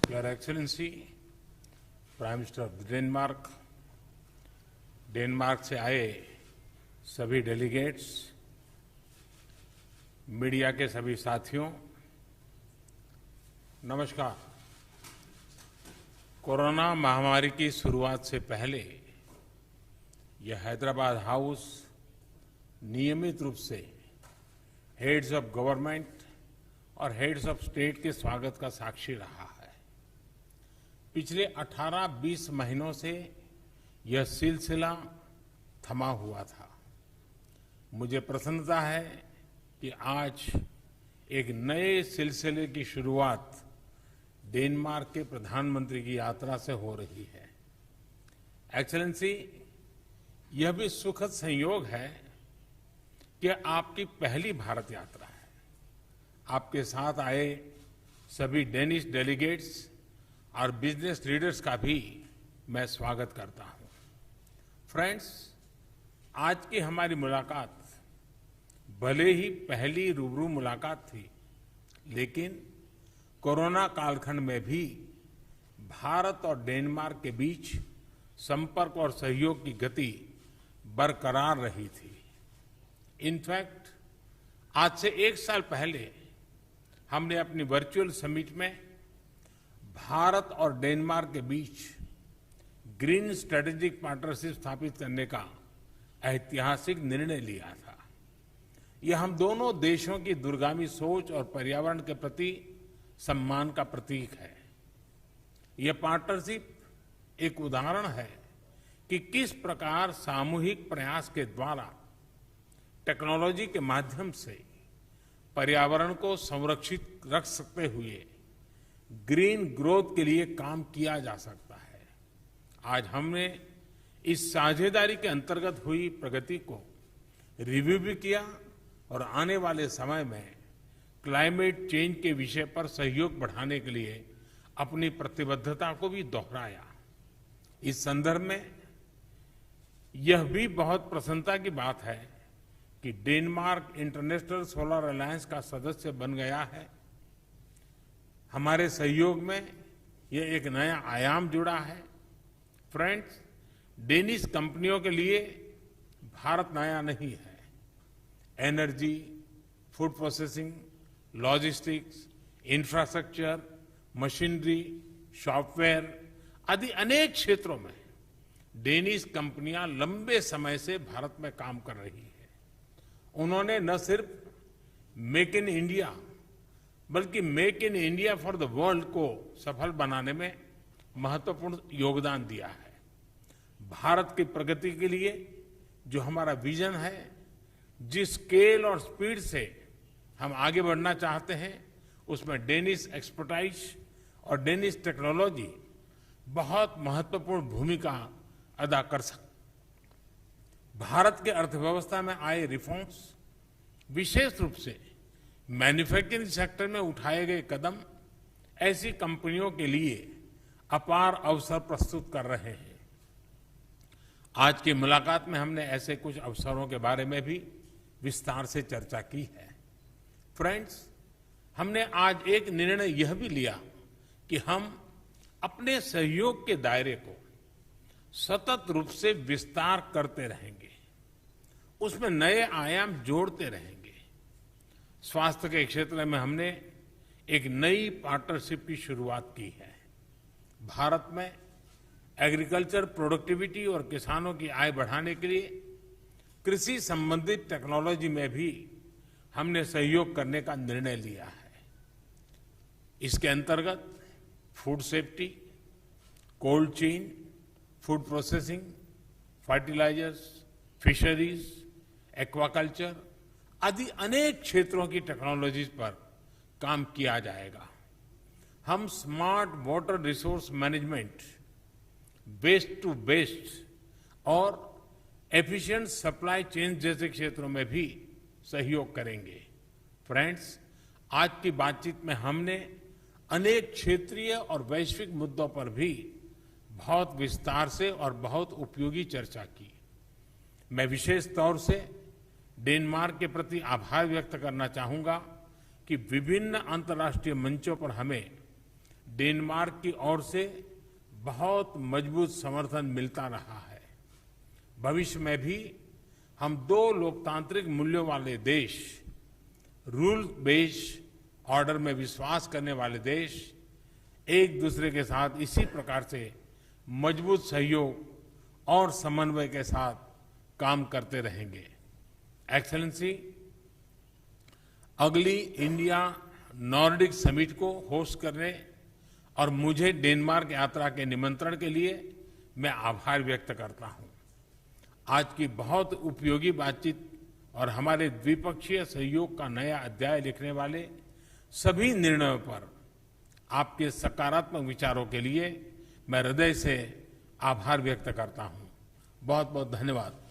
Your Excellency, prime minister of Denmark, Denmark से आए सभी डेलीगेट्स, मीडिया के सभी साथियों, नमस्कार। कोरोना महामारी की शुरुआत से पहले यह हैदराबाद हाउस नियमित रूप से हेड्स ऑफ गवर्नमेंट और हेड्स ऑफ स्टेट के स्वागत का साक्षी रहा है। पिछले 18-20 महीनों से यह सिलसिला थमा हुआ था। मुझे प्रसन्नता है कि आज एक नए सिलसिले की शुरुआत डेनमार्क के प्रधानमंत्री की यात्रा से हो रही है। एक्सेलेंसी, यह भी सुखद संयोग है कि आपकी पहली भारत यात्रा है। आपके साथ आए सभी डेनिश डेलीगेट्स और बिजनेस लीडर्स का भी मैं स्वागत करता हूं। फ्रेंड्स, आज की हमारी मुलाकात भले ही पहली रूबरू मुलाकात थी, लेकिन कोरोना कालखंड में भी भारत और डेनमार्क के बीच संपर्क और सहयोग की गति बरकरार रही थी। इनफैक्ट, आज से 1 साल पहले हमने अपनी वर्चुअल समिट में भारत और डेनमार्क के बीच ग्रीन स्ट्रेटेजिक पार्टनरशिप स्थापित करने का ऐतिहासिक निर्णय लिया था। यह हम दोनों देशों की दूरगामी सोच और पर्यावरण के प्रति सम्मान का प्रतीक है। यह पार्टनरशिप एक उदाहरण है कि किस प्रकार सामूहिक प्रयास के द्वारा टेक्नोलॉजी के माध्यम से पर्यावरण को संरक्षित रख सकते हुए ग्रीन ग्रोथ के लिए काम किया जा सकता है। आज हमने इस साझेदारी के अंतर्गत हुई प्रगति को रिव्यू भी किया और आने वाले समय में क्लाइमेट चेंज के विषय पर सहयोग बढ़ाने के लिए अपनी प्रतिबद्धता को भी दोहराया। इस संदर्भ में यह भी बहुत प्रसन्नता की बात है कि डेनमार्क इंटरनेशनल सोलर अलायंस का सदस्य बन गया है। हमारे सहयोग में यह एक नया आयाम जुड़ा है। फ्रेंड्स, डेनिश कंपनियों के लिए भारत नया नहीं है। Energy, food processing, logistics, infrastructure, machinery, software आदि अनेक क्षेत्रों में डेनिश कंपनियां लंबे समय से भारत में काम कर रही है। उन्होंने न सिर्फ मेक इन इंडिया बल्कि make in India for the world को सफल बनाने में महत्वपूर्ण योगदान दिया है। भारत की प्रगति के लिए जो हमारा विजन है, जिस स्केल और स्पीड से हम आगे बढ़ना चाहते हैं, उसमें डेनिश एक्सपर्टाइज और डेनिश टेक्नोलॉजी बहुत महत्वपूर्ण भूमिका अदा कर सकती। भारत के अर्थव्यवस्था में आए रिफॉर्म्स, विशेष रूप से मैन्युफैक्चरिंग सेक्टर में उठाए गए कदम ऐसी कंपनियों के लिए अपार अवसर प्रस्तुत कर रहे हैं। आज की मुलाकात में हमने ऐसे कुछ अवसरों के बारे में भी विस्तार से चर्चा की है। फ्रेंड्स, हमने आज एक निर्णय यह भी लिया कि हम अपने सहयोग के दायरे को सतत रूप से विस्तार करते रहेंगे, उसमें नए आयाम जोड़ते रहेंगे। स्वास्थ्य के क्षेत्र में हमने एक नई पार्टनरशिप की शुरुआत की है। भारत में एग्रीकल्चर प्रोडक्टिविटी और किसानों की आय बढ़ाने के लिए कृषि संबंधित टेक्नोलॉजी में भी हमने सहयोग करने का निर्णय लिया है। इसके अंतर्गत food safety, cold chain, food processing, fertilisers, fisheries, aquaculture आदि अनेक क्षेत्रों की टेक्नोलॉजीज पर काम किया जाएगा। हम smart water resource management, waste to best और एफिशिएंट सप्लाई चेन जैसे क्षेत्रों में भी सहयोग करेंगे। फ्रेंड्स, आज की बातचीत में हमने अनेक क्षेत्रीय और वैश्विक मुद्दों पर भी बहुत विस्तार से और बहुत उपयोगी चर्चा की। मैं विशेष तौर से डेनमार्क के प्रति आभार व्यक्त करना चाहूंगा कि विभिन्न अंतर्राष्ट्रीय मंचों पर हमें डेनमार्क की ओर से बहुत मजबूत समर्थन मिलता रहा है। भविष्य में भी हम दो लोकतांत्रिक मूल्यों वाले देश, रूल बेस्ड ऑर्डर में विश्वास करने वाले देश एक दूसरे के साथ इसी प्रकार से मजबूत सहयोग और समन्वय के साथ काम करते रहेंगे। एक्सेलेंसी, अगली इंडिया नॉर्डिक समिट को होस्ट करने और मुझे डेनमार्क यात्रा के निमंत्रण के लिए मैं आभार व्यक्त करता हूं। आज की बहुत उपयोगी बातचीत और हमारे द्विपक्षीय सहयोग का नया अध्याय लिखने वाले सभी निर्णयों पर आपके सकारात्मक विचारों के लिए मैं हृदय से आभार व्यक्त करता हूं। बहुत बहुत धन्यवाद।